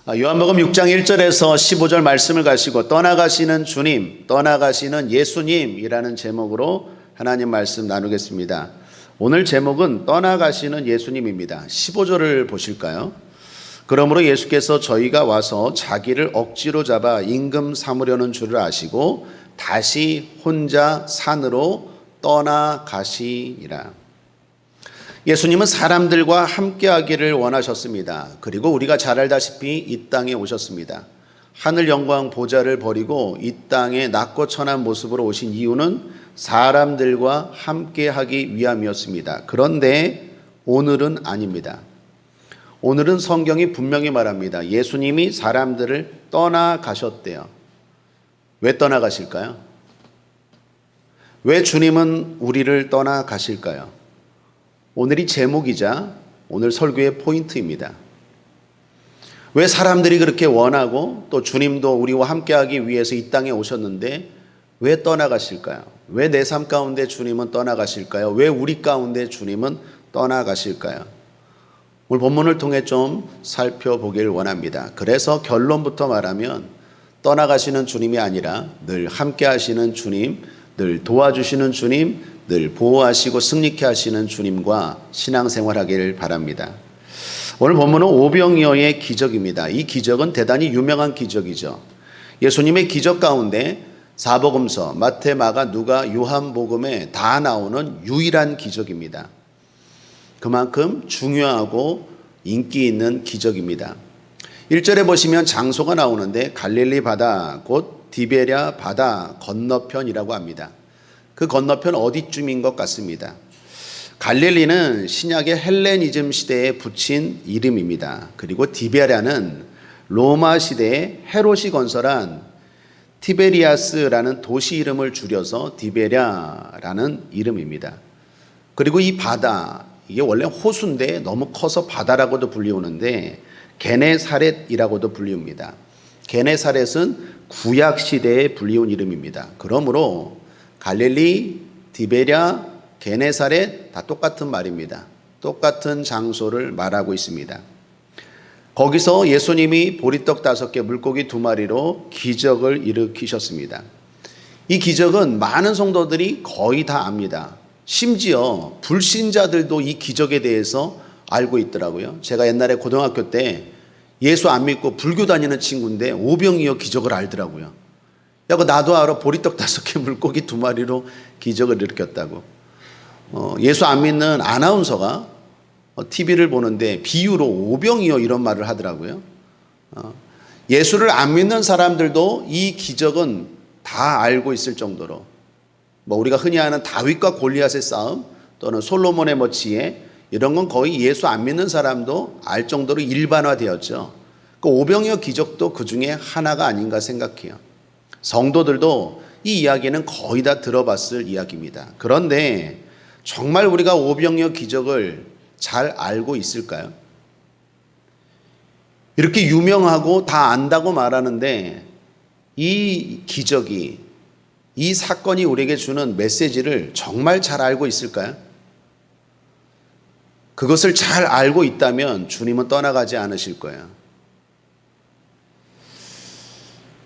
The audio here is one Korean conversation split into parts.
요한복음 6장 1절에서 15절 말씀을 가지고 떠나가시는 주님, 떠나가시는 예수님이라는 제목으로 하나님 말씀 나누겠습니다. 오늘 제목은 떠나가시는 예수님입니다. 15절을 보실까요? 그러므로 예수께서 저희가 와서 자기를 억지로 잡아 임금 삼으려는 줄을 아시고 다시 혼자 산으로 떠나가시니라. 예수님은 사람들과 함께하기를 원하셨습니다. 그리고 우리가 잘 알다시피 이 땅에 오셨습니다. 하늘 영광 보좌를 버리고 이 땅에 낮고 천한 모습으로 오신 이유는 사람들과 함께하기 위함이었습니다. 그런데 오늘은 아닙니다. 오늘은 성경이 분명히 말합니다. 예수님이 사람들을 떠나가셨대요. 왜 떠나가실까요? 왜 주님은 우리를 떠나가실까요? 오늘이 제목이자 오늘 설교의 포인트입니다. 왜 사람들이 그렇게 원하고 또 주님도 우리와 함께하기 위해서 이 땅에 오셨는데 왜 떠나가실까요? 왜 내 삶 가운데 주님은 떠나가실까요? 왜 우리 가운데 주님은 떠나가실까요? 오늘 본문을 통해 좀 살펴보길 원합니다. 그래서 결론부터 말하면 떠나가시는 주님이 아니라 늘 함께하시는 주님, 늘 도와주시는 주님, 늘 보호하시고 승리케 하시는 주님과 신앙생활하기를 바랍니다. 오늘 본문은 오병이어의 기적입니다. 이 기적은 대단히 유명한 기적이죠. 예수님의 기적 가운데 사복음서 마태, 마가, 누가, 요한복음에 다 나오는 유일한 기적입니다. 그만큼 중요하고 인기 있는 기적입니다. 1절에 보시면 장소가 나오는데 갈릴리 바다 곧 디베랴 바다 건너편이라고 합니다. 그 건너편 어디쯤인 것 같습니다. 갈릴리는 신약의 헬레니즘 시대에 붙인 이름입니다. 그리고 디베랴는 로마 시대에 헤롯이 건설한 티베리아스라는 도시 이름을 줄여서 디베랴라는 이름입니다. 그리고 이 바다, 이게 원래 호수인데 너무 커서 바다라고도 불리우는데 게네사렛이라고도 불리웁니다. 게네사렛은 구약 시대에 불리운 이름입니다. 그러므로 갈릴리, 디베랴, 게네사렛 다 똑같은 말입니다. 똑같은 장소를 말하고 있습니다. 거기서 예수님이 보리떡 5개, 물고기 2마리로 기적을 일으키셨습니다. 이 기적은 많은 성도들이 거의 다 압니다. 심지어 불신자들도 이 기적에 대해서 알고 있더라고요. 제가 옛날에 고등학교 때 예수 안 믿고 불교 다니는 친구인데 오병이어 기적을 알더라고요. 야, 나도 알아. 보리떡 5개, 물고기 2마리로 기적을 일으켰다고. 예수 안 믿는 아나운서가 TV를 보는데 비유로 오병이어 이런 말을 하더라고요. 예수를 안 믿는 사람들도 이 기적은 다 알고 있을 정도로 우리가 흔히 아는 다윗과 골리앗의 싸움 또는 솔로몬의 지혜 이런 건 거의 예수 안 믿는 사람도 알 정도로 일반화되었죠. 그 오병이어 기적도 그 중에 하나가 아닌가 생각해요. 성도들도 이 이야기는 거의 다 들어봤을 이야기입니다. 그런데 정말 우리가 오병이어 기적을 잘 알고 있을까요? 이렇게 유명하고 다 안다고 말하는데 이 기적이, 이 사건이 우리에게 주는 메시지를 정말 잘 알고 있을까요? 그것을 잘 알고 있다면 주님은 떠나가지 않으실 거예요.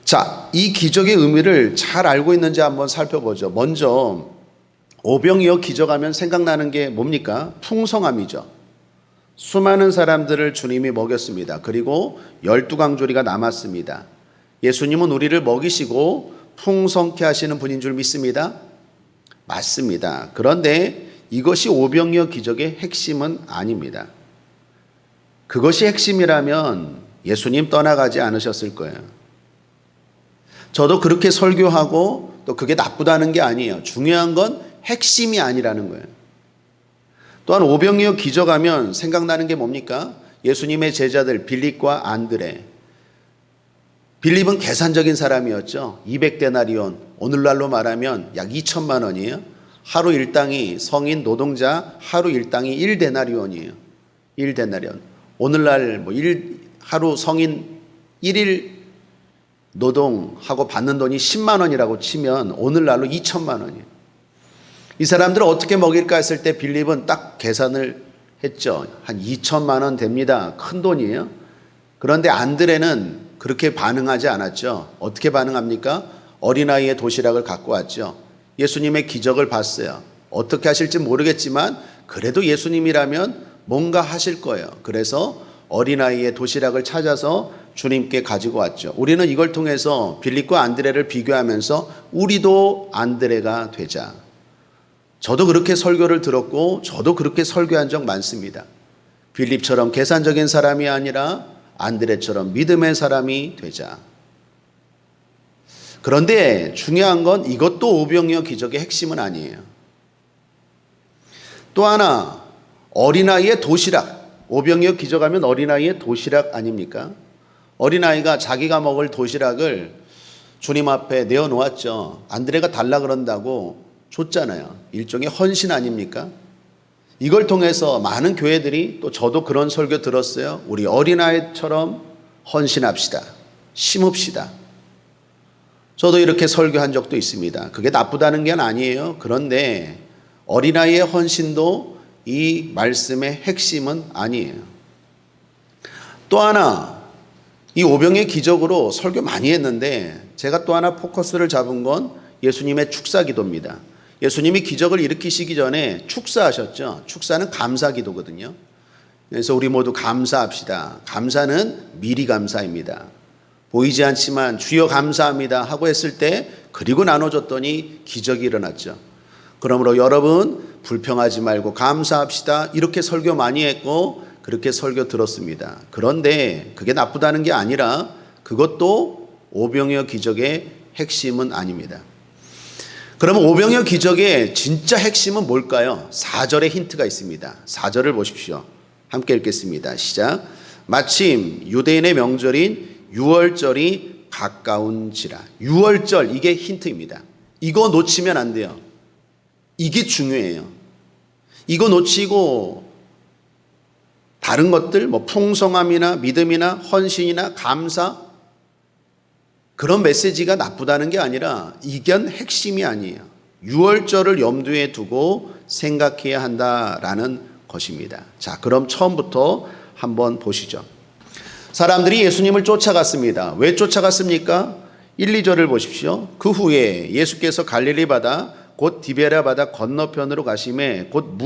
자, 이 기적의 의미를 잘 알고 있는지 한번 살펴보죠. 먼저 오병이어 기적하면 생각나는 게 뭡니까? 풍성함이죠. 수많은 사람들을 주님이 먹였습니다. 그리고 12강조리가 남았습니다. 예수님은 우리를 먹이시고 풍성케 하시는 분인 줄 믿습니다. 맞습니다. 그런데 이것이 오병이어 기적의 핵심은 아닙니다. 그것이 핵심이라면 예수님 떠나가지 않으셨을 거예요. 저도 그렇게 설교하고 또 그게 나쁘다는 게 아니에요. 중요한 건 핵심이 아니라는 거예요. 또한 오병이어 기적하면 생각나는 게 뭡니까? 예수님의 제자들 빌립과 안드레. 빌립은 계산적인 사람이었죠. 200데나리온, 오늘날로 말하면 약 2천만 원이에요. 하루 일당이 성인 노동자 하루 일당이 1데나리온이에요. 1데나리온. 오늘날 하루 성인 1일 노동하고 받는 돈이 10만 원이라고 치면 오늘날로 2천만 원이에요. 이 사람들을 어떻게 먹일까 했을 때 빌립은 딱 계산을 했죠. 한 2천만 원 됩니다. 큰 돈이에요. 그런데 안드레는 그렇게 반응하지 않았죠. 어떻게 반응합니까? 어린아이의 도시락을 갖고 왔죠. 예수님의 기적을 봤어요. 어떻게 하실지 모르겠지만 그래도 예수님이라면 뭔가 하실 거예요. 그래서 어린아이의 도시락을 찾아서 주님께 가지고 왔죠. 우리는 이걸 통해서 빌립과 안드레를 비교하면서 우리도 안드레가 되자. 저도 그렇게 설교를 들었고 저도 그렇게 설교한 적 많습니다. 빌립처럼 계산적인 사람이 아니라 안드레처럼 믿음의 사람이 되자. 그런데 중요한 건 이것도 오병이어 기적의 핵심은 아니에요. 또 하나, 어린아이의 도시락. 오병이어 기적하면 어린아이의 도시락 아닙니까? 어린아이가 자기가 먹을 도시락을 주님 앞에 내어놓았죠. 안드레가 달라 그런다고 줬잖아요. 일종의 헌신 아닙니까? 이걸 통해서 많은 교회들이, 또 저도 그런 설교 들었어요. 우리 어린아이처럼 헌신합시다. 심읍시다. 저도 이렇게 설교한 적도 있습니다. 그게 나쁘다는 게 아니에요. 그런데 어린아이의 헌신도 이 말씀의 핵심은 아니에요. 또 하나, 이 오병의 기적으로 설교 많이 했는데 제가 또 하나 포커스를 잡은 건 예수님의 축사 기도입니다. 예수님이 기적을 일으키시기 전에 축사하셨죠. 축사는 감사 기도거든요. 그래서 우리 모두 감사합시다. 감사는 미리 감사입니다. 보이지 않지만 주여 감사합니다 하고 했을 때 그리고 나눠줬더니 기적이 일어났죠. 그러므로 여러분 불평하지 말고 감사합시다. 이렇게 설교 많이 했고 그렇게 설교 들었습니다. 그런데 그게 나쁘다는 게 아니라 그것도 오병이어 기적의 핵심은 아닙니다. 그러면 오병이어 기적의 진짜 핵심은 뭘까요? 4절에 힌트가 있습니다. 4절을 보십시오. 함께 읽겠습니다. 시작. 마침 유대인의 명절인 유월절이 가까운지라. 유월절, 이게 힌트입니다. 이거 놓치면 안 돼요. 이게 중요해요. 이거 놓치고 다른 것들, 풍성함이나 믿음이나 헌신이나 감사, 그런 메시지가 나쁘다는 게 아니라 이건 핵심이 아니에요. 유월절을 염두에 두고 생각해야 한다라는 것입니다. 자, 그럼 처음부터 한번 보시죠. 사람들이 예수님을 쫓아갔습니다. 왜 쫓아갔습니까? 1, 2절을 보십시오. 그 후에 예수께서 갈릴리 바다 곧 디베랴 바다 건너편으로 가심에 곧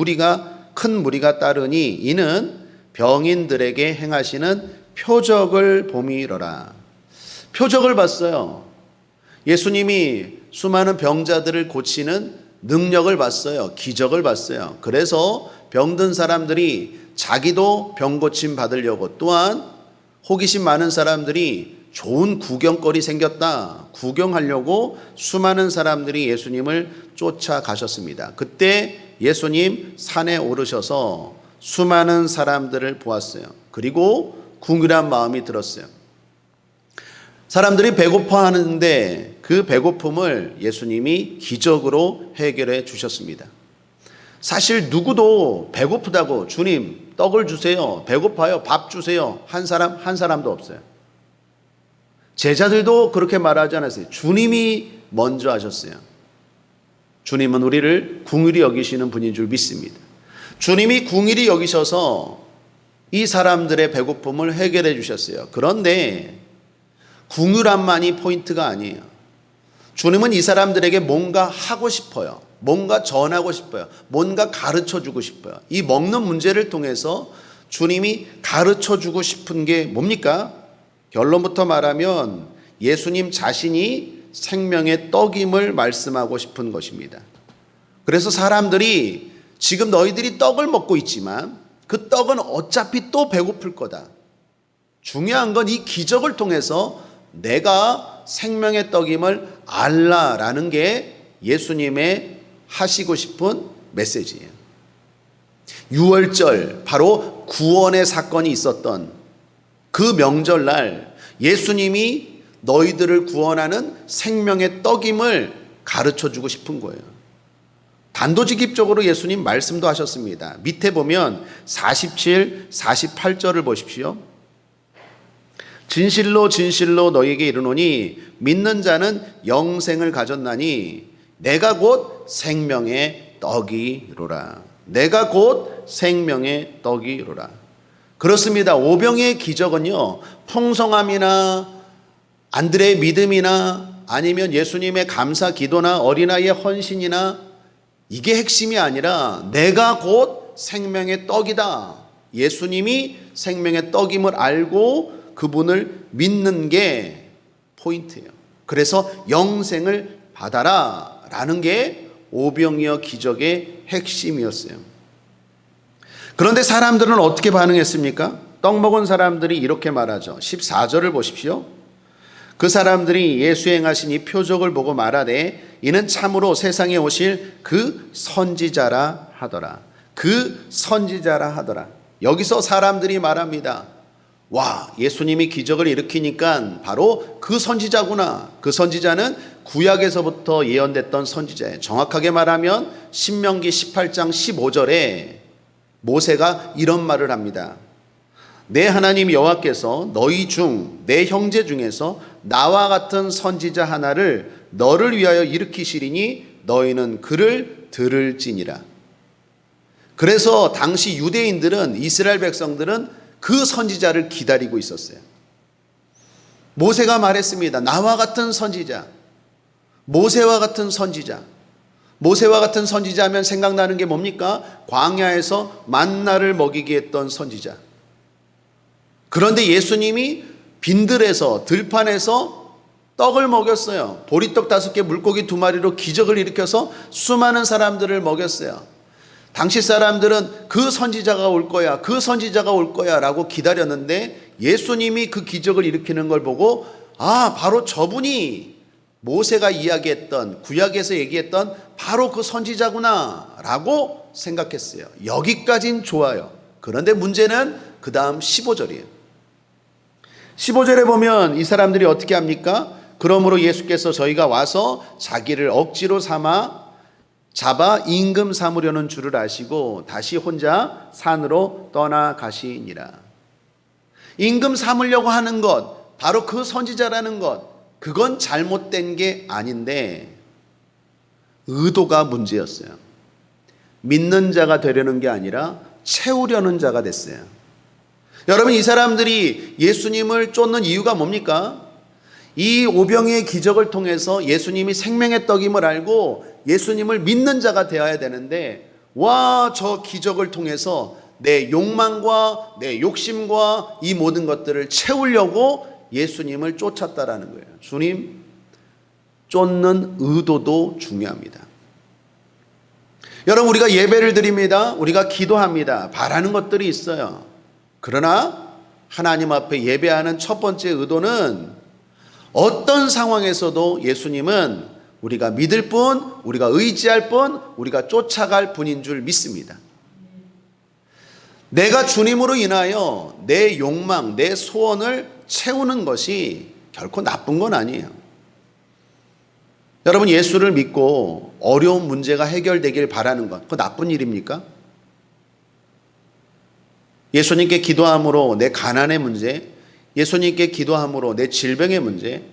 큰 무리가 따르니 이는 병인들에게 행하시는 표적을 봄이러라. 표적을 봤어요. 예수님이 수많은 병자들을 고치는 능력을 봤어요. 기적을 봤어요. 그래서 병든 사람들이 자기도 병 고침 받으려고, 또한 호기심 많은 사람들이 좋은 구경거리 생겼다, 구경하려고 수많은 사람들이 예수님을 쫓아가셨습니다. 그때 예수님 산에 오르셔서 수많은 사람들을 보았어요. 그리고 궁휼한 마음이 들었어요. 사람들이 배고파하는데 그 배고픔을 예수님이 기적으로 해결해 주셨습니다. 사실 누구도 배고프다고 주님 떡을 주세요, 배고파요, 밥 주세요 한 사람도 없어요. 제자들도 그렇게 말하지 않았어요. 주님이 먼저 하셨어요. 주님은 우리를 궁휼히 여기시는 분인 줄 믿습니다. 주님이 궁휼히 여기셔서 이 사람들의 배고픔을 해결해 주셨어요. 그런데 궁휼함만이 포인트가 아니에요. 주님은 이 사람들에게 뭔가 하고 싶어요. 뭔가 전하고 싶어요. 뭔가 가르쳐 주고 싶어요. 이 먹는 문제를 통해서 주님이 가르쳐 주고 싶은 게 뭡니까? 결론부터 말하면 예수님 자신이 생명의 떡임을 말씀하고 싶은 것입니다. 그래서 사람들이 지금 너희들이 떡을 먹고 있지만 그 떡은 어차피 또 배고플 거다. 중요한 건 이 기적을 통해서 내가 생명의 떡임을 알라라는 게 예수님의 하시고 싶은 메시지예요. 유월절, 바로 구원의 사건이 있었던 그 명절날 예수님이 너희들을 구원하는 생명의 떡임을 가르쳐주고 싶은 거예요. 단도직입적으로 예수님 말씀도 하셨습니다. 밑에 보면 47, 48절을 보십시오. 진실로 진실로 너희에게 이르노니 믿는 자는 영생을 가졌나니 내가 곧 생명의 떡이로라. 내가 곧 생명의 떡이로라. 그렇습니다. 오병이의 기적은요, 풍성함이나 안드레의 믿음이나 아니면 예수님의 감사 기도나 어린아이의 헌신이나 이게 핵심이 아니라 내가 곧 생명의 떡이다. 예수님이 생명의 떡임을 알고 그분을 믿는 게 포인트예요. 그래서 영생을 받아라 라는 게 오병이어 기적의 핵심이었어요. 그런데 사람들은 어떻게 반응했습니까? 떡 먹은 사람들이 이렇게 말하죠. 14절을 보십시오. 그 사람들이 예수 행하신 이 표적을 보고 말하되 이는 참으로 세상에 오실 그 선지자라 하더라. 그 선지자라 하더라. 여기서 사람들이 말합니다. 와, 예수님이 기적을 일으키니까 바로 그 선지자구나. 그 선지자는 구약에서부터 예언됐던 선지자예요. 정확하게 말하면 신명기 18장 15절에 모세가 이런 말을 합니다. 내 하나님 여호와께서 너희 중 내 형제 중에서 나와 같은 선지자 하나를 너를 위하여 일으키시리니 너희는 그를 들을지니라. 그래서 당시 유대인들은, 이스라엘 백성들은 그 선지자를 기다리고 있었어요. 모세가 말했습니다. 나와 같은 선지자, 모세와 같은 선지자. 모세와 같은 선지자 하면 생각나는 게 뭡니까? 광야에서 만나를 먹이게 했던 선지자. 그런데 예수님이 빈들에서, 들판에서 떡을 먹였어요. 보리떡 5개, 물고기 2마리로 기적을 일으켜서 수많은 사람들을 먹였어요. 당시 사람들은 그 선지자가 올 거야, 그 선지자가 올 거야 라고 기다렸는데 예수님이 그 기적을 일으키는 걸 보고 아, 바로 저분이 모세가 이야기했던, 구약에서 얘기했던 바로 그 선지자구나 라고 생각했어요. 여기까진 좋아요. 그런데 문제는 그 다음 15절이에요. 15절에 보면 이 사람들이 어떻게 합니까? 그러므로 예수께서 저희가 와서 자기를 억지로 잡아 임금 삼으려는 줄을 아시고 다시 혼자 산으로 떠나가시니라. 임금 삼으려고 하는 것, 바로 그 선지자라는 것, 그건 잘못된 게 아닌데 의도가 문제였어요. 믿는 자가 되려는 게 아니라 채우려는 자가 됐어요. 여러분, 이 사람들이 예수님을 쫓는 이유가 뭡니까? 이 오병이의 기적을 통해서 예수님이 생명의 떡임을 알고 예수님을 믿는 자가 되어야 되는데, 와, 저 기적을 통해서 내 욕망과 내 욕심과 이 모든 것들을 채우려고 예수님을 쫓았다라는 거예요. 주님, 쫓는 의도도 중요합니다. 여러분, 우리가 예배를 드립니다. 우리가 기도합니다. 바라는 것들이 있어요. 그러나 하나님 앞에 예배하는 첫 번째 의도는 어떤 상황에서도 예수님은 우리가 믿을 뿐, 우리가 의지할 뿐, 우리가 쫓아갈 분인 줄 믿습니다. 내가 주님으로 인하여 내 욕망, 내 소원을 채우는 것이 결코 나쁜 건 아니에요. 여러분, 예수를 믿고 어려운 문제가 해결되길 바라는 것, 그거 나쁜 일입니까? 예수님께 기도함으로 내 가난의 문제, 예수님께 기도함으로 내 질병의 문제,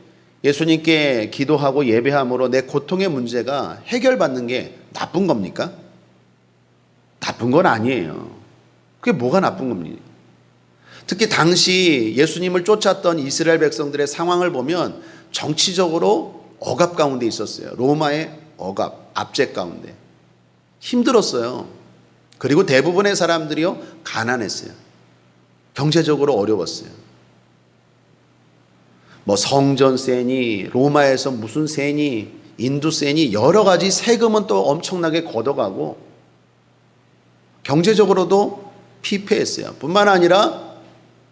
예수님께 기도하고 예배함으로 내 고통의 문제가 해결받는 게 나쁜 겁니까? 나쁜 건 아니에요. 그게 뭐가 나쁜 겁니까? 특히 당시 예수님을 쫓았던 이스라엘 백성들의 상황을 보면 정치적으로 억압 가운데 있었어요. 로마의 억압, 압제 가운데. 힘들었어요. 그리고 대부분의 사람들이요, 가난했어요. 경제적으로 어려웠어요. 뭐 성전세니, 로마에서 무슨 세니, 인두세니, 여러 가지 세금은 또 엄청나게 걷어가고 경제적으로도 피폐했어요. 뿐만 아니라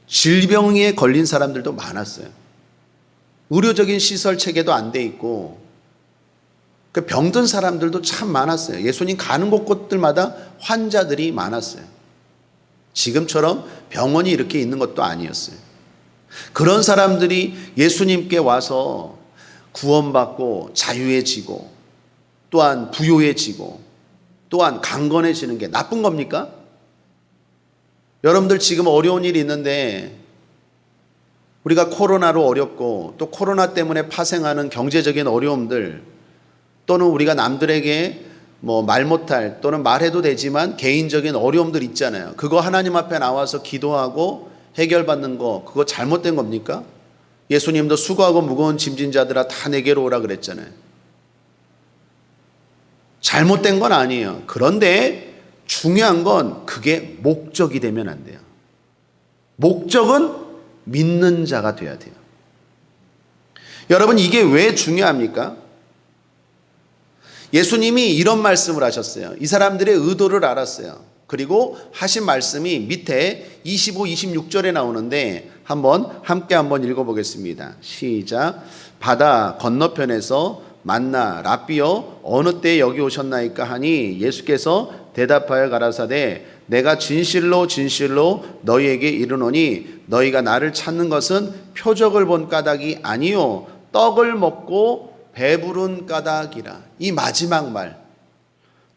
질병에 걸린 사람들도 많았어요. 의료적인 시설 체계도 안 돼 있고 병든 사람들도 참 많았어요. 예수님 가는 곳곳들마다 환자들이 많았어요. 지금처럼 병원이 이렇게 있는 것도 아니었어요. 그런 사람들이 예수님께 와서 구원받고 자유해지고 또한 부요해지고 또한 강건해지는 게 나쁜 겁니까? 여러분들 지금 어려운 일이 있는데 우리가 코로나로 어렵고 또 코로나 때문에 파생하는 경제적인 어려움들 또는 우리가 남들에게 말 못할 또는 말해도 되지만 개인적인 어려움들 있잖아요. 그거 하나님 앞에 나와서 기도하고 해결받는 거, 그거 잘못된 겁니까? 예수님도 수고하고 무거운 짐진 자들아 다 내게로 오라 그랬잖아요. 잘못된 건 아니에요. 그런데 중요한 건 그게 목적이 되면 안 돼요. 목적은 믿는 자가 돼야 돼요. 여러분, 이게 왜 중요합니까? 예수님이 이런 말씀을 하셨어요. 이 사람들의 의도를 알았어요. 그리고 하신 말씀이 밑에 25, 26절에 나오는데 함께 한번 읽어보겠습니다. 시작. 바다 건너편에서 만나 랍비여 어느 때에 여기 오셨나이까 하니 예수께서 대답하여 가라사대 내가 진실로 진실로 너희에게 이르노니 너희가 나를 찾는 것은 표적을 본 까닭이 아니요 떡을 먹고 배부른 까닭이라. 이 마지막 말,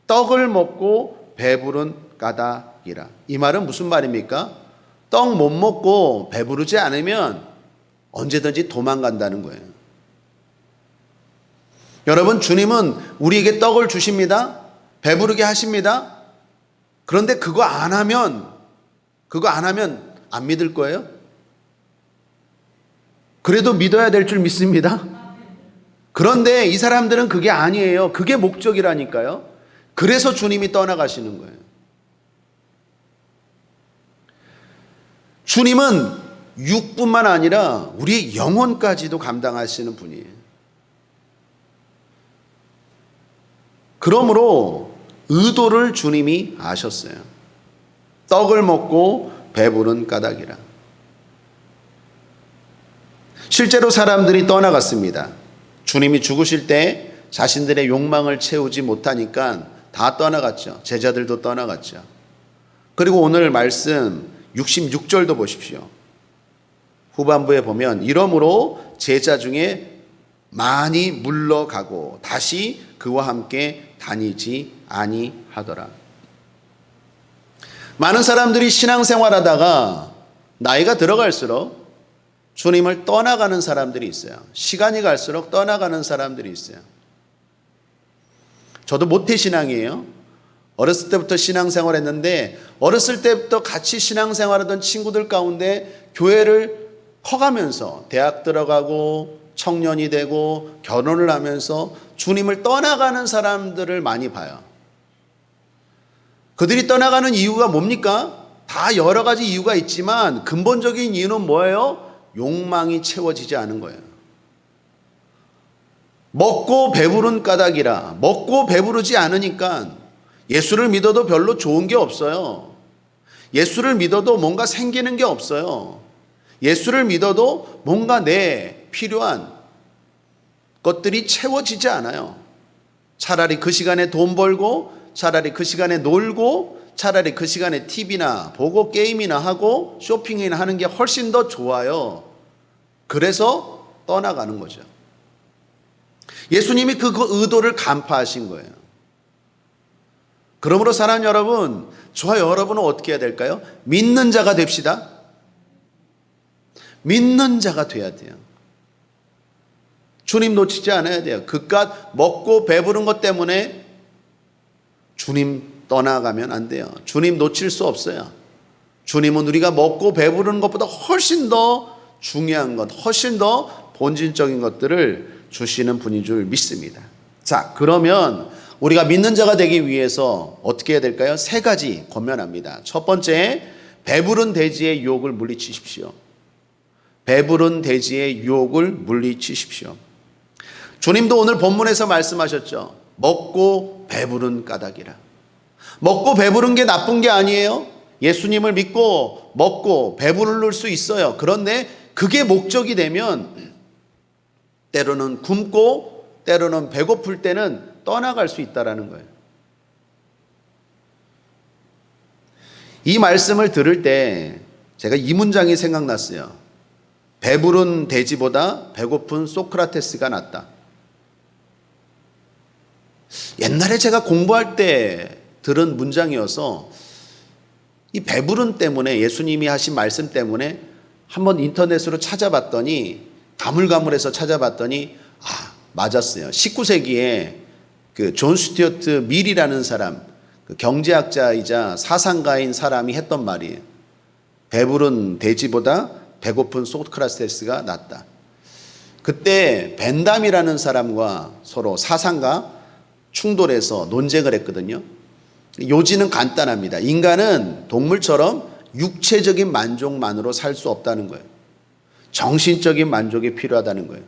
떡을 먹고 배부른 까닭이라. 이 말은 무슨 말입니까? 떡 못 먹고 배부르지 않으면 언제든지 도망간다는 거예요. 여러분, 주님은 우리에게 떡을 주십니다. 배부르게 하십니다. 그런데 그거 안 하면 안 믿을 거예요? 그래도 믿어야 될 줄 믿습니다. 그런데 이 사람들은 그게 아니에요. 그게 목적이라니까요. 그래서 주님이 떠나가시는 거예요. 주님은 육뿐만 아니라 우리의 영혼까지도 감당하시는 분이에요. 그러므로 의도를 주님이 아셨어요. 떡을 먹고 배부른 까닭이라. 실제로 사람들이 떠나갔습니다. 주님이 죽으실 때 자신들의 욕망을 채우지 못하니까 다 떠나갔죠. 제자들도 떠나갔죠. 그리고 오늘 말씀 66절도 보십시오. 후반부에 보면 이러므로 제자 중에 많이 물러가고 다시 그와 함께 다니지 아니하더라. 많은 사람들이 신앙생활하다가 나이가 들어갈수록 주님을 떠나가는 사람들이 있어요. 시간이 갈수록 떠나가는 사람들이 있어요. 저도 모태신앙이에요. 어렸을 때부터 신앙생활 했는데 어렸을 때부터 같이 신앙생활하던 친구들 가운데 교회를 커가면서 대학 들어가고 청년이 되고 결혼을 하면서 주님을 떠나가는 사람들을 많이 봐요. 그들이 떠나가는 이유가 뭡니까? 다 여러 가지 이유가 있지만 근본적인 이유는 뭐예요? 욕망이 채워지지 않은 거예요. 먹고 배부른 까닭이라. 먹고 배부르지 않으니까 예수를 믿어도 별로 좋은 게 없어요. 예수를 믿어도 뭔가 생기는 게 없어요. 예수를 믿어도 뭔가 내 필요한 것들이 채워지지 않아요. 차라리 그 시간에 돈 벌고, 차라리 그 시간에 놀고, 차라리 그 시간에 TV나 보고 게임이나 하고 쇼핑이나 하는 게 훨씬 더 좋아요. 그래서 떠나가는 거죠. 예수님이 그 의도를 간파하신 거예요. 그러므로 사랑하는 여러분, 저와 여러분은 어떻게 해야 될까요? 믿는 자가 됩시다. 믿는 자가 돼야 돼요. 주님 놓치지 않아야 돼요. 그깟 먹고 배부른 것 때문에 주님 떠나가면 안 돼요. 주님 놓칠 수 없어요. 주님은 우리가 먹고 배부르는 것보다 훨씬 더 중요한 것, 훨씬 더 본질적인 것들을 주시는 분인 줄 믿습니다. 자, 그러면 우리가 믿는 자가 되기 위해서 어떻게 해야 될까요? 세 가지 권면합니다. 첫 번째, 배부른 돼지의 유혹을 물리치십시오. 배부른 돼지의 유혹을 물리치십시오. 주님도 오늘 본문에서 말씀하셨죠. 먹고 배부른 까닭이라. 먹고 배부른 게 나쁜 게 아니에요. 예수님을 믿고 먹고 배부를 수 있어요. 그런데 그게 목적이 되면 때로는 굶고 때로는 배고플 때는 떠나갈 수 있다는 거예요. 이 말씀을 들을 때 제가 이 문장이 생각났어요. 배부른 돼지보다 배고픈 소크라테스가 낫다. 옛날에 제가 공부할 때 들은 문장이어서 이 배부른 때문에, 예수님이 하신 말씀 때문에 한번 인터넷으로 찾아봤더니, 가물가물해서 찾아봤더니 맞았어요. 19세기에 그 존 스튜어트 밀이라는 사람, 그 경제학자이자 사상가인 사람이 했던 말이에요. 배부른 돼지보다 배고픈 소크라테스가 낫다. 그때 벤담이라는 사람과 서로 사상가 충돌해서 논쟁을 했거든요. 요지는 간단합니다. 인간은 동물처럼 육체적인 만족만으로 살 수 없다는 거예요. 정신적인 만족이 필요하다는 거예요.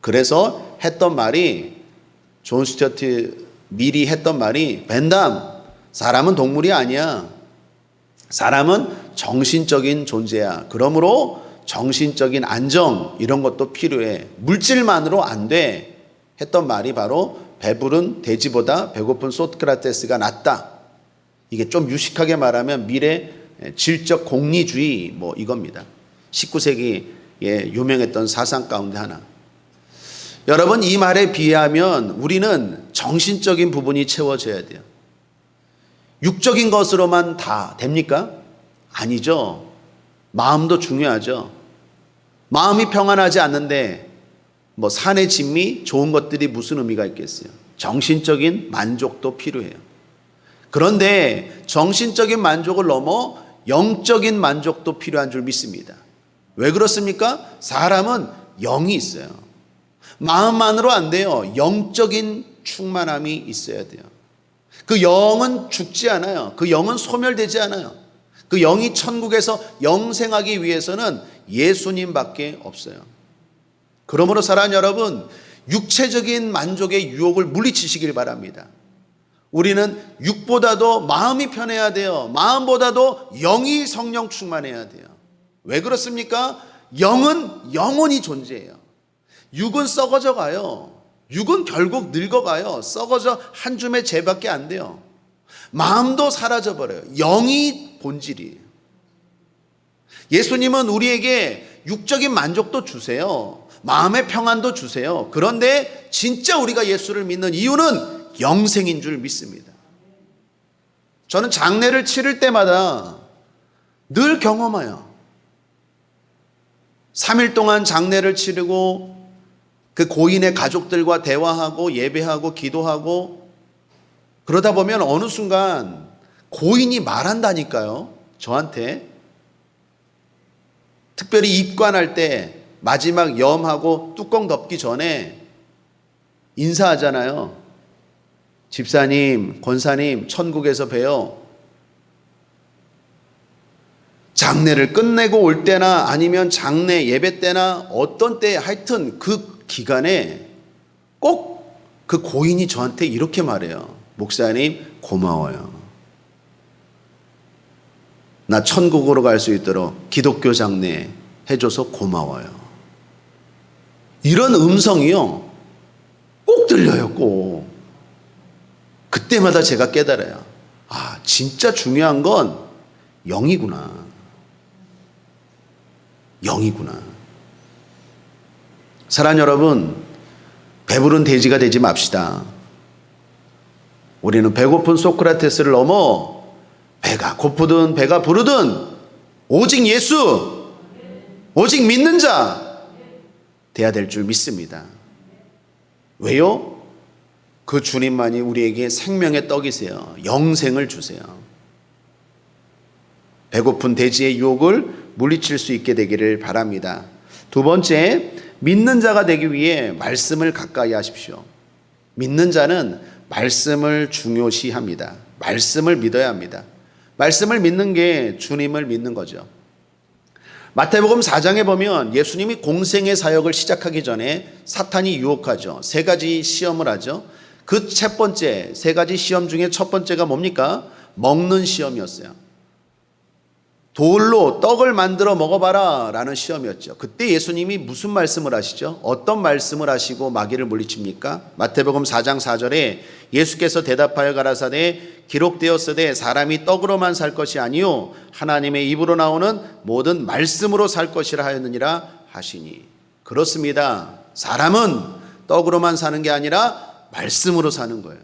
그래서 했던 말이, 존 스튜어트 밀이 했던 말이, 벤담, 사람은 동물이 아니야. 사람은 정신적인 존재야. 그러므로 정신적인 안정 이런 것도 필요해. 물질만으로 안 돼. 했던 말이 바로 배부른 돼지보다 배고픈 소크라테스가 낫다. 이게 좀 유식하게 말하면 밀의 질적 공리주의 뭐 이겁니다. 19세기에 유명했던 사상 가운데 하나. 여러분, 이 말에 비하면 우리는 정신적인 부분이 채워져야 돼요. 육적인 것으로만 다 됩니까? 아니죠. 마음도 중요하죠. 마음이 평안하지 않는데 뭐 산의 진미 좋은 것들이 무슨 의미가 있겠어요. 정신적인 만족도 필요해요. 그런데 정신적인 만족을 넘어 영적인 만족도 필요한 줄 믿습니다. 왜 그렇습니까? 사람은 영이 있어요. 마음만으로 안 돼요. 영적인 충만함이 있어야 돼요. 그 영은 죽지 않아요. 그 영은 소멸되지 않아요. 그 영이 천국에서 영생하기 위해서는 예수님밖에 없어요. 그러므로 사랑하는 여러분, 육체적인 만족의 유혹을 물리치시길 바랍니다. 우리는 육보다도 마음이 편해야 돼요. 마음보다도 영이 성령 충만해야 돼요. 왜 그렇습니까? 영은 영원히 존재해요. 육은 썩어져 가요. 육은 결국 늙어가요. 썩어져 한 줌의 재밖에 안 돼요. 마음도 사라져 버려요. 영이 본질이에요. 예수님은 우리에게 육적인 만족도 주세요. 마음의 평안도 주세요. 그런데 진짜 우리가 예수를 믿는 이유는 영생인 줄 믿습니다. 저는 장례를 치를 때마다 늘 경험해요. 3일 동안 장례를 치르고 그 고인의 가족들과 대화하고 예배하고 기도하고 그러다 보면 어느 순간 고인이 말한다니까요. 저한테. 특별히 입관할 때 마지막 염하고 뚜껑 덮기 전에 인사하잖아요. 집사님, 권사님, 천국에서 봬요. 장례를 끝내고 올 때나 아니면 장례 예배 때나 어떤 때 하여튼 그 기간에 꼭 그 고인이 저한테 이렇게 말해요. 목사님, 고마워요. 나 천국으로 갈 수 있도록 기독교 장례 해줘서 고마워요. 이런 음성이요. 꼭 들려요, 꼭. 그때마다 제가 깨달아요. 아, 진짜 중요한 건 영이구나. 영이구나. 사랑하는 여러분, 배부른 돼지가 되지 맙시다. 우리는 배고픈 소크라테스를 넘어 배가 고프든 배가 부르든 오직 예수, 오직 믿는 자 돼야 될 줄 믿습니다. 왜요? 그 주님만이 우리에게 생명의 떡이세요. 영생을 주세요. 배고픈 돼지의 유혹을 물리칠 수 있게 되기를 바랍니다. 두 번째, 믿는 자가 되기 위해 말씀을 가까이 하십시오. 믿는 자는 말씀을 중요시합니다. 말씀을 믿어야 합니다. 말씀을 믿는 게 주님을 믿는 거죠. 마태복음 4장에 보면 예수님이 공생의 사역을 시작하기 전에 사탄이 유혹하죠. 세 가지 시험을 하죠. 그 첫 번째, 세 가지 시험 중에 첫 번째가 뭡니까? 먹는 시험이었어요. 돌로 떡을 만들어 먹어봐라 라는 시험이었죠. 그때 예수님이 무슨 말씀을 하시죠? 어떤 말씀을 하시고 마귀를 물리칩니까? 마태복음 4장 4절에 예수께서 대답하여 가라사대 기록되었으되 사람이 떡으로만 살 것이 아니요 하나님의 입으로 나오는 모든 말씀으로 살 것이라 하였느니라 하시니. 그렇습니다. 사람은 떡으로만 사는 게 아니라 말씀으로 사는 거예요.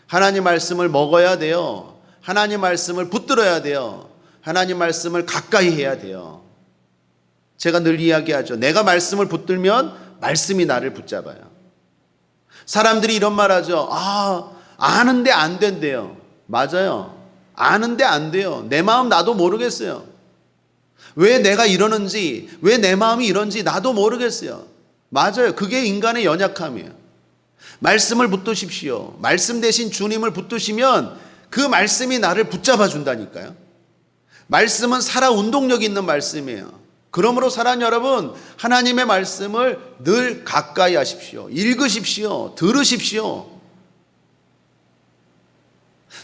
하나님 말씀을 먹어야 돼요. 하나님 말씀을 붙들어야 돼요. 하나님 말씀을 가까이 해야 돼요. 제가 늘 이야기하죠. 내가 말씀을 붙들면 말씀이 나를 붙잡아요. 사람들이 이런 말 하죠. 아는데 안 된대요. 맞아요. 아는데 안 돼요. 내 마음 나도 모르겠어요. 왜 내가 이러는지, 왜 내 마음이 이런지 나도 모르겠어요. 맞아요. 그게 인간의 연약함이에요. 말씀을 붙드십시오. 말씀 대신 주님을 붙드시면 그 말씀이 나를 붙잡아 준다니까요. 말씀은 살아 운동력 있는 말씀이에요. 그러므로 사랑하는 여러분, 하나님의 말씀을 늘 가까이 하십시오. 읽으십시오. 들으십시오.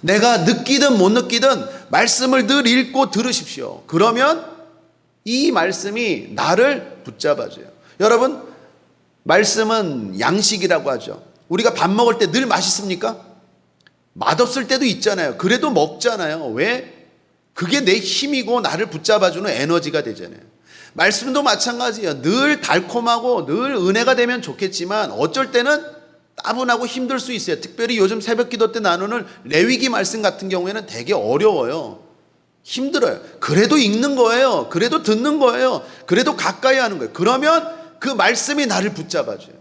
내가 느끼든 못 느끼든 말씀을 늘 읽고 들으십시오. 그러면 이 말씀이 나를 붙잡아줘요. 여러분, 말씀은 양식이라고 하죠. 우리가 밥 먹을 때 늘 맛있습니까? 맛없을 때도 있잖아요. 그래도 먹잖아요. 왜? 그게 내 힘이고 나를 붙잡아주는 에너지가 되잖아요. 말씀도 마찬가지예요. 늘 달콤하고 늘 은혜가 되면 좋겠지만 어쩔 때는 따분하고 힘들 수 있어요. 특별히 요즘 새벽 기도 때 나누는 레위기 말씀 같은 경우에는 되게 어려워요. 힘들어요. 그래도 읽는 거예요. 그래도 듣는 거예요. 그래도 가까이 하는 거예요. 그러면 그 말씀이 나를 붙잡아줘요.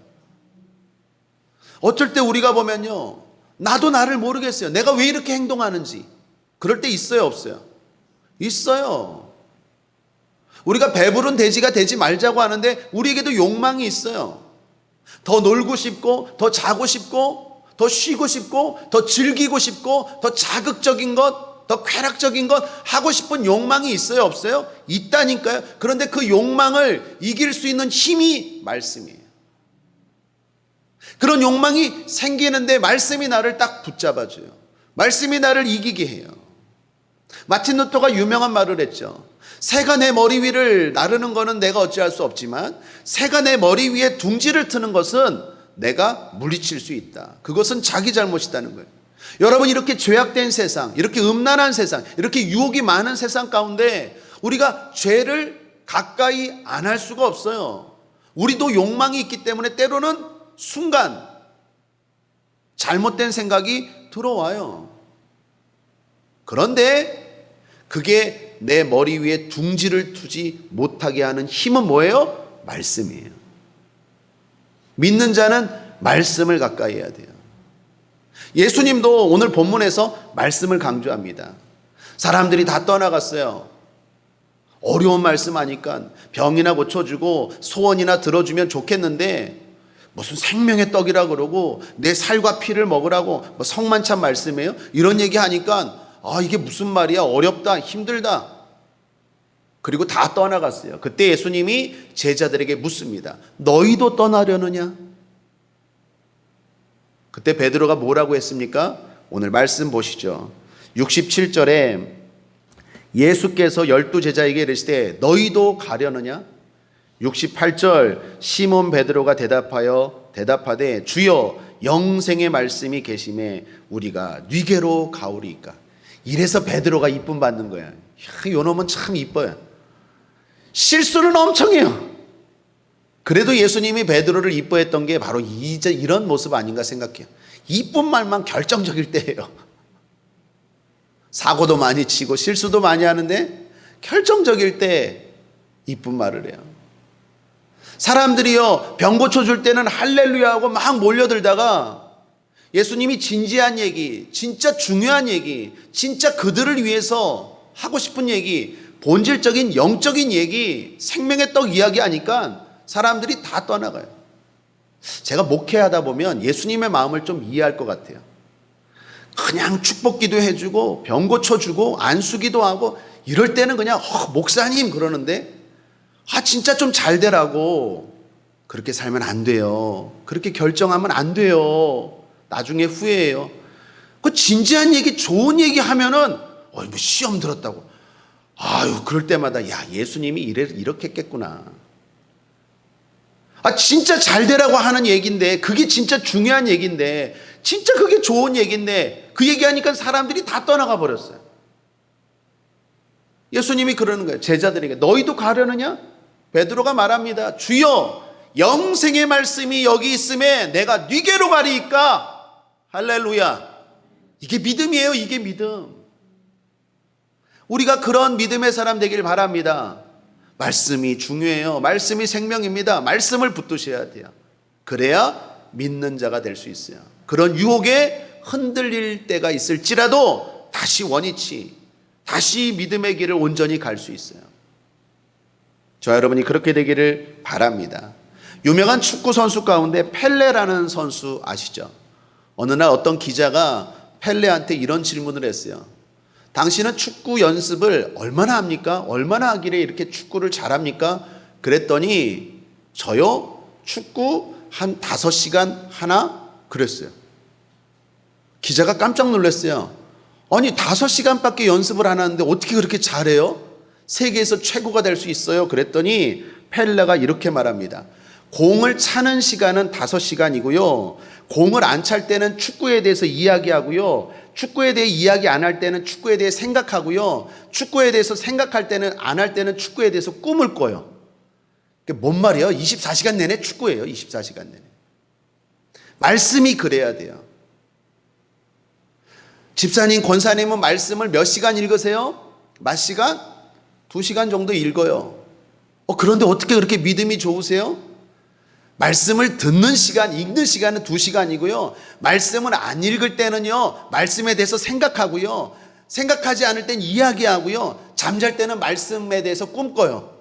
어쩔 때 우리가 보면요, 나도 나를 모르겠어요. 내가 왜 이렇게 행동하는지. 그럴 때 있어요, 없어요? 있어요. 우리가 배부른 돼지가 되지 말자고 하는데 우리에게도 욕망이 있어요. 더 놀고 싶고, 더 자고 싶고, 더 쉬고 싶고, 더 즐기고 싶고, 더 자극적인 것, 더 쾌락적인 것 하고 싶은 욕망이 있어요, 없어요? 있다니까요. 그런데 그 욕망을 이길 수 있는 힘이 말씀이에요. 그런 욕망이 생기는데 말씀이 나를 딱 붙잡아줘요. 말씀이 나를 이기게 해요. 마틴 루터가 유명한 말을 했죠. 새가 내 머리 위를 나르는 것은 내가 어찌할 수 없지만 새가 내 머리 위에 둥지를 트는 것은 내가 물리칠 수 있다. 그것은 자기 잘못이라는 거예요. 여러분, 이렇게 죄악된 세상, 이렇게 음란한 세상, 이렇게 유혹이 많은 세상 가운데 우리가 죄를 가까이 안 할 수가 없어요. 우리도 욕망이 있기 때문에 때로는 순간 잘못된 생각이 들어와요. 그런데 그게 내 머리 위에 둥지를 두지 못하게 하는 힘은 뭐예요? 말씀이에요. 믿는 자는 말씀을 가까이 해야 돼요. 예수님도 오늘 본문에서 말씀을 강조합니다. 사람들이 다 떠나갔어요. 어려운 말씀 하니까 병이나 고쳐주고 소원이나 들어주면 좋겠는데 무슨 생명의 떡이라 그러고 내 살과 피를 먹으라고 뭐 성만찬 말씀이에요? 이런 얘기 하니까 이게 무슨 말이야? 어렵다, 힘들다. 그리고 다 떠나갔어요. 그때 예수님이 제자들에게 묻습니다. 너희도 떠나려느냐? 그때 베드로가 뭐라고 했습니까? 오늘 말씀 보시죠. 67절에 예수께서 12제자에게 이르시되 너희도 가려느냐? 68절 시몬 베드로가 대답하되 주여 영생의 말씀이 계심에 우리가 뉘게로 가오리이까. 이래서 베드로가 이쁨 받는 거야. 요 놈은 참 이뻐요. 실수는 엄청 해요. 그래도 예수님이 베드로를 이뻐했던 게 바로 이런 모습 아닌가 생각해요. 이쁜 말만 결정적일 때예요. 사고도 많이 치고 실수도 많이 하는데 결정적일 때 이쁜 말을 해요. 사람들이요, 병 고쳐줄 때는 할렐루야 하고 막 몰려들다가 예수님이 진지한 얘기, 진짜 중요한 얘기, 진짜 그들을 위해서 하고 싶은 얘기, 본질적인 영적인 얘기, 생명의 떡 이야기 하니까 사람들이 다 떠나가요. 제가 목회하다 보면 예수님의 마음을 좀 이해할 것 같아요. 그냥 축복기도 해주고 병 고쳐주고 안수기도 하고 이럴 때는 그냥 목사님 그러는데 진짜 좀 잘 되라고. 그렇게 살면 안 돼요. 그렇게 결정하면 안 돼요. 나중에 후회해요. 그 진지한 얘기, 좋은 얘기 하면은 뭐 시험 들었다고. 그럴 때마다 야, 예수님이 이렇게 했겠구나. 진짜 잘 되라고 하는 얘기인데, 그게 진짜 중요한 얘기인데, 진짜 그게 좋은 얘기인데, 그 얘기하니까 사람들이 다 떠나가 버렸어요. 예수님이 그러는 거예요. 제자들에게 너희도 가려느냐? 베드로가 말합니다. 주여 영생의 말씀이 여기 있음에 내가 뉘게로 가리이까. 할렐루야. 이게 믿음이에요. 이게 믿음. 우리가 그런 믿음의 사람 되길 바랍니다. 말씀이 중요해요. 말씀이 생명입니다. 말씀을 붙드셔야 돼요. 그래야 믿는 자가 될 수 있어요. 그런 유혹에 흔들릴 때가 있을지라도 다시 원위치, 다시 믿음의 길을 온전히 갈 수 있어요. 저와 여러분이 그렇게 되기를 바랍니다. 유명한 축구 선수 가운데 펠레라는 선수 아시죠? 어느 날 어떤 기자가 펠레한테 이런 질문을 했어요. 당신은 축구 연습을 얼마나 합니까? 얼마나 하길래 이렇게 축구를 잘합니까? 그랬더니 저요? 축구 한 5시간 하나? 그랬어요. 기자가 깜짝 놀랐어요. 아니 5시간밖에 연습을 안 하는데 어떻게 그렇게 잘해요? 세계에서 최고가 될 수 있어요? 그랬더니 펠레가 이렇게 말합니다. 공을 차는 시간은 5시간이고요. 공을 안 찰 때는 축구에 대해서 이야기하고요. 축구에 대해 이야기 안 할 때는 축구에 대해 생각하고요. 축구에 대해서 생각할 때는 안 할 때는 축구에 대해서 꿈을 꿔요. 그게 뭔 말이에요? 24시간 내내 축구예요. 24시간 내내. 말씀이 그래야 돼요. 집사님, 권사님은 말씀을 몇 시간 읽으세요? 몇 시간? 2시간 정도 읽어요. 그런데 어떻게 그렇게 믿음이 좋으세요? 말씀을 듣는 시간, 읽는 시간은 2시간이고요. 말씀을 안 읽을 때는요, 말씀에 대해서 생각하고요. 생각하지 않을 땐 이야기하고요. 잠잘 때는 말씀에 대해서 꿈꿔요.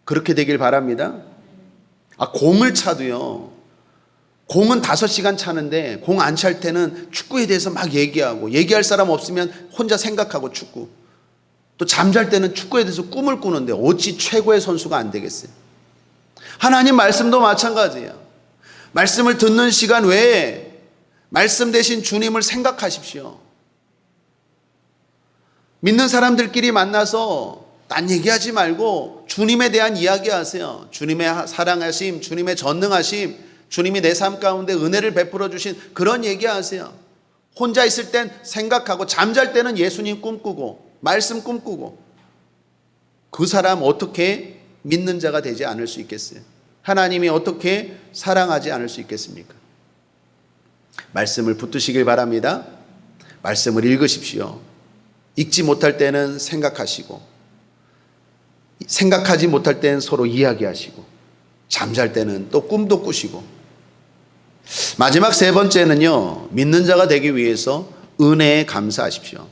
그렇게 되길 바랍니다. 공을 차도요. 공은 5시간 차는데 공 안 찰 때는 축구에 대해서 막 얘기하고, 얘기할 사람 없으면 혼자 생각하고 축구. 또 잠잘 때는 축구에 대해서 꿈을 꾸는데 어찌 최고의 선수가 안 되겠어요? 하나님 말씀도 마찬가지예요. 말씀을 듣는 시간 외에 말씀 대신 주님을 생각하십시오. 믿는 사람들끼리 만나서 딴 얘기하지 말고 주님에 대한 이야기하세요. 주님의 사랑하심, 주님의 전능하심, 주님이 내 삶 가운데 은혜를 베풀어 주신 그런 얘기하세요. 혼자 있을 땐 생각하고 잠잘 때는 예수님 꿈꾸고 말씀 꿈꾸고. 그 사람 어떻게 믿는 자가 되지 않을 수 있겠어요? 하나님이 어떻게 사랑하지 않을 수 있겠습니까? 말씀을 붙드시길 바랍니다. 말씀을 읽으십시오. 읽지 못할 때는 생각하시고, 생각하지 못할 때는 서로 이야기하시고, 잠잘 때는 또 꿈도 꾸시고. 마지막 3번째는요, 믿는 자가 되기 위해서 은혜에 감사하십시오.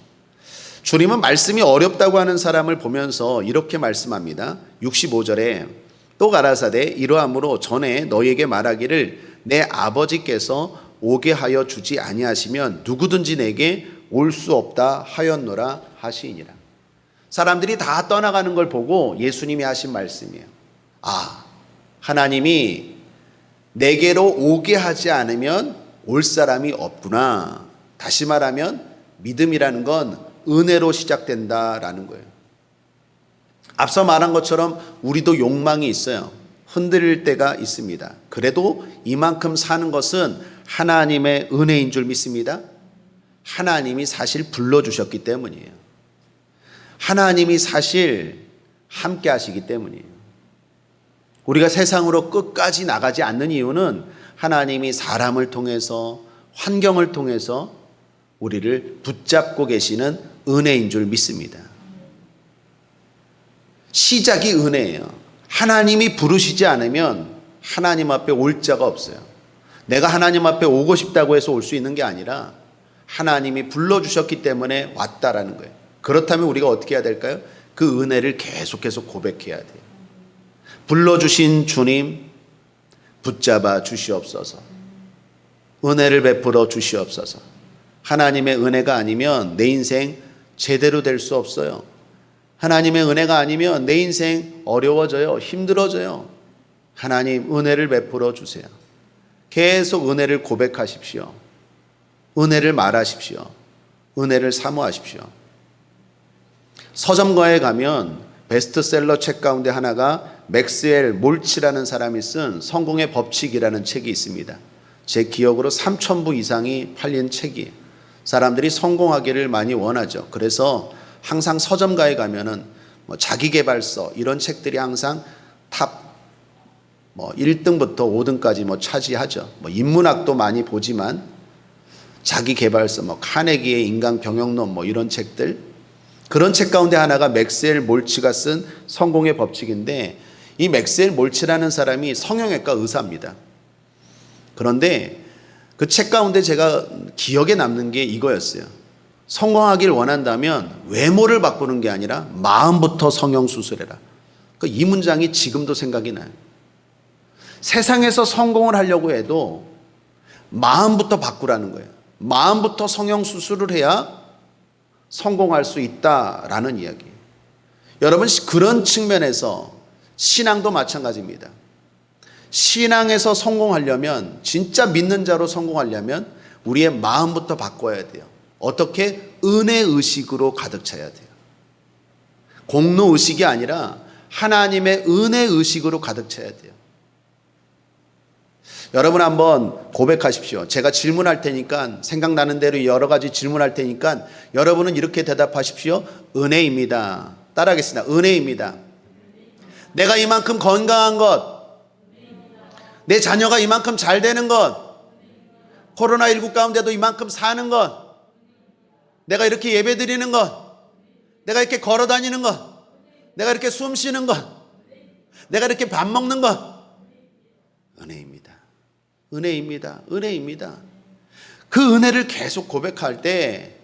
주님은 말씀이 어렵다고 하는 사람을 보면서 이렇게 말씀합니다. 65절에 또 가라사대 이러함으로 전에 너희에게 말하기를 내 아버지께서 오게 하여 주지 아니하시면 누구든지 내게 올 수 없다 하였노라 하시니라. 사람들이 다 떠나가는 걸 보고 예수님이 하신 말씀이에요. 하나님이 내게로 오게 하지 않으면 올 사람이 없구나. 다시 말하면 믿음이라는 건 은혜로 시작된다라는 거예요. 앞서 말한 것처럼 우리도 욕망이 있어요. 흔들릴 때가 있습니다. 그래도 이만큼 사는 것은 하나님의 은혜인 줄 믿습니다. 하나님이 사실 불러주셨기 때문이에요. 하나님이 사실 함께 하시기 때문이에요. 우리가 세상으로 끝까지 나가지 않는 이유는 하나님이 사람을 통해서, 환경을 통해서 우리를 붙잡고 계시는 은혜인 줄 믿습니다. 시작이 은혜예요. 하나님이 부르시지 않으면 하나님 앞에 올 자가 없어요. 내가 하나님 앞에 오고 싶다고 해서 올 수 있는 게 아니라 하나님이 불러주셨기 때문에 왔다라는 거예요. 그렇다면 우리가 어떻게 해야 될까요? 그 은혜를 계속해서 고백해야 돼요. 불러주신 주님 붙잡아 주시옵소서. 은혜를 베풀어 주시옵소서. 하나님의 은혜가 아니면 내 인생 제대로 될 수 없어요. 하나님의 은혜가 아니면 내 인생 어려워져요. 힘들어져요. 하나님 은혜를 베풀어 주세요. 계속 은혜를 고백하십시오. 은혜를 말하십시오. 은혜를 사모하십시오. 서점가에 가면 베스트셀러 책 가운데 하나가 맥스웰 몰치라는 사람이 쓴 성공의 법칙이라는 책이 있습니다. 제 기억으로 3,000부 이상이 팔린 책이에요. 사람들이 성공하기를 많이 원하죠. 그래서 항상 서점가에 가면은 자기계발서 이런 책들이 항상 탑 1등부터 5등까지 차지하죠. 인문학도 많이 보지만 자기계발서, 카네기의 인간경영론 이런 책들, 그런 책 가운데 하나가 맥스웰 몰치가 쓴 성공의 법칙인데, 이 맥스웰 몰치라는 사람이 성형외과 의사입니다. 그런데 그 책 가운데 제가 기억에 남는 게 이거였어요. 성공하길 원한다면 외모를 바꾸는 게 아니라 마음부터 성형수술해라. 이 문장이 지금도 생각이 나요. 세상에서 성공을 하려고 해도 마음부터 바꾸라는 거예요. 마음부터 성형수술을 해야 성공할 수 있다라는 이야기예요. 여러분, 그런 측면에서 신앙도 마찬가지입니다. 신앙에서 성공하려면, 진짜 믿는 자로 성공하려면 우리의 마음부터 바꿔야 돼요. 어떻게? 은혜의식으로 가득 차야 돼요. 공로의식이 아니라 하나님의 은혜의식으로 가득 차야 돼요. 여러분 한번 고백하십시오. 제가 질문할 테니까, 생각나는 대로 여러 가지 질문할 테니까 여러분은 이렇게 대답하십시오. 은혜입니다. 따라하겠습니다. 은혜입니다. 내가 이만큼 건강한 것, 내 자녀가 이만큼 잘 되는 것, 코로나19 가운데도 이만큼 사는 것, 내가 이렇게 예배 드리는 것, 내가 이렇게 걸어 다니는 것, 내가 이렇게 숨 쉬는 것, 내가 이렇게 밥 먹는 것, 은혜입니다. 은혜입니다. 은혜입니다. 그 은혜를 계속 고백할 때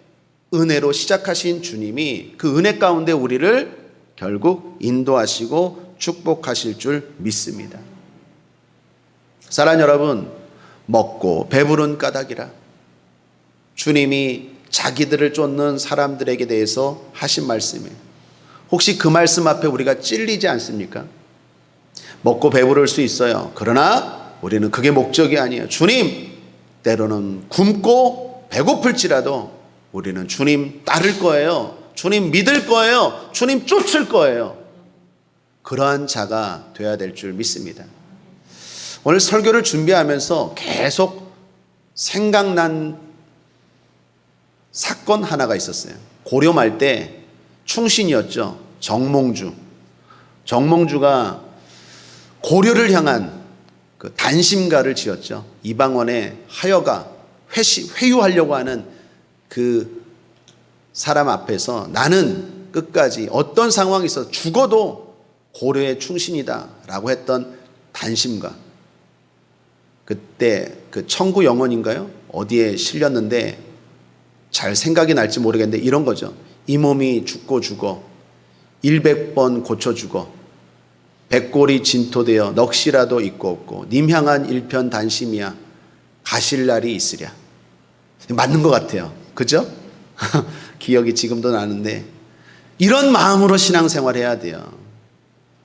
은혜로 시작하신 주님이 그 은혜 가운데 우리를 결국 인도하시고 축복하실 줄 믿습니다. 사랑하는 여러분, 먹고 배부른 까닭이라 주님이 자기들을 쫓는 사람들에게 대해서 하신 말씀이에요. 혹시 그 말씀 앞에 우리가 찔리지 않습니까? 먹고 배부를 수 있어요. 그러나 우리는 그게 목적이 아니에요. 주님, 때로는 굶고 배고플지라도 우리는 주님 따를 거예요. 주님 믿을 거예요. 주님 쫓을 거예요. 그러한 자가 되어야 될 줄 믿습니다. 오늘 설교를 준비하면서 계속 생각난 사건 하나가 있었어요. 고려 말 때 충신이었죠. 정몽주가 고려를 향한 그 단심가를 지었죠. 이방원의 하여가 회유하려고 하는 그 사람 앞에서 나는 끝까지 어떤 상황이 있어도 죽어도 고려의 충신이다 라고 했던 단심가. 그때 그 천구 영혼인가요? 어디에 실렸는데 잘 생각이 날지 모르겠는데 이런 거죠. 이 몸이 죽고 죽어 100번 고쳐 죽어 백골이 진토되어 넋이라도 있고 없고 님 향한 일편 단심이야 가실 날이 있으랴. 맞는 것 같아요. 그죠? 기억이 지금도 나는데 이런 마음으로 신앙생활 해야 돼요.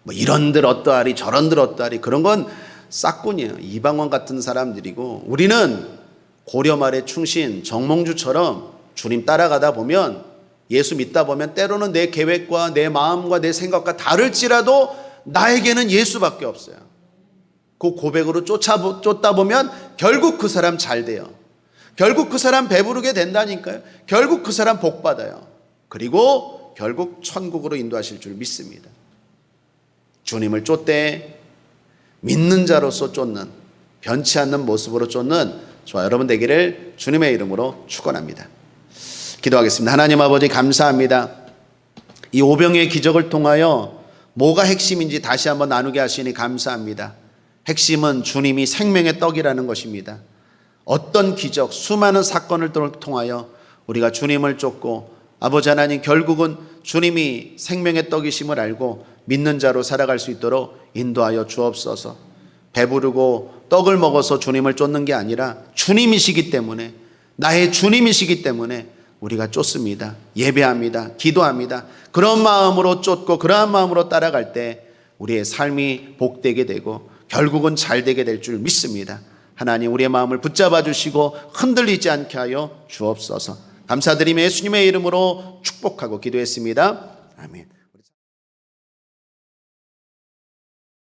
뭐 이런들 어떠하리 저런들 어떠하리 그런 건 싹군이에요. 이방원 같은 사람들이고 우리는 고려 말의 충신 정몽주처럼 주님 따라가다 보면 예수 믿다 보면 때로는 내 계획과 내 마음과 내 생각과 다를지라도 나에게는 예수밖에 없어요. 그 고백으로 쫓다 보면 결국 그 사람 잘 돼요. 결국 그 사람 배부르게 된다니까요. 결국 그 사람 복 받아요. 그리고 결국 천국으로 인도하실 줄 믿습니다. 주님을 쫓되 믿는 자로서 쫓는 변치 않는 모습으로 쫓는 저와 여러분 되기를 주님의 이름으로 축원합니다. 기도하겠습니다. 하나님 아버지 감사합니다. 이 오병이의 기적을 통하여 뭐가 핵심인지 다시 한번 나누게 하시니 감사합니다. 핵심은 주님이 생명의 떡이라는 것입니다. 어떤 기적, 수많은 사건을 통하여 우리가 주님을 쫓고 아버지 하나님 결국은 주님이 생명의 떡이심을 알고 믿는 자로 살아갈 수 있도록 인도하여 주옵소서. 배부르고 떡을 먹어서 주님을 쫓는 게 아니라 주님이시기 때문에 나의 주님이시기 때문에 우리가 쫓습니다. 예배합니다. 기도합니다. 그런 마음으로 쫓고 그러한 마음으로 따라갈 때 우리의 삶이 복되게 되고 결국은 잘 되게 될 줄 믿습니다. 하나님 우리의 마음을 붙잡아 주시고 흔들리지 않게 하여 주옵소서. 감사드리며 예수님의 이름으로 축복하고 기도했습니다. 아멘.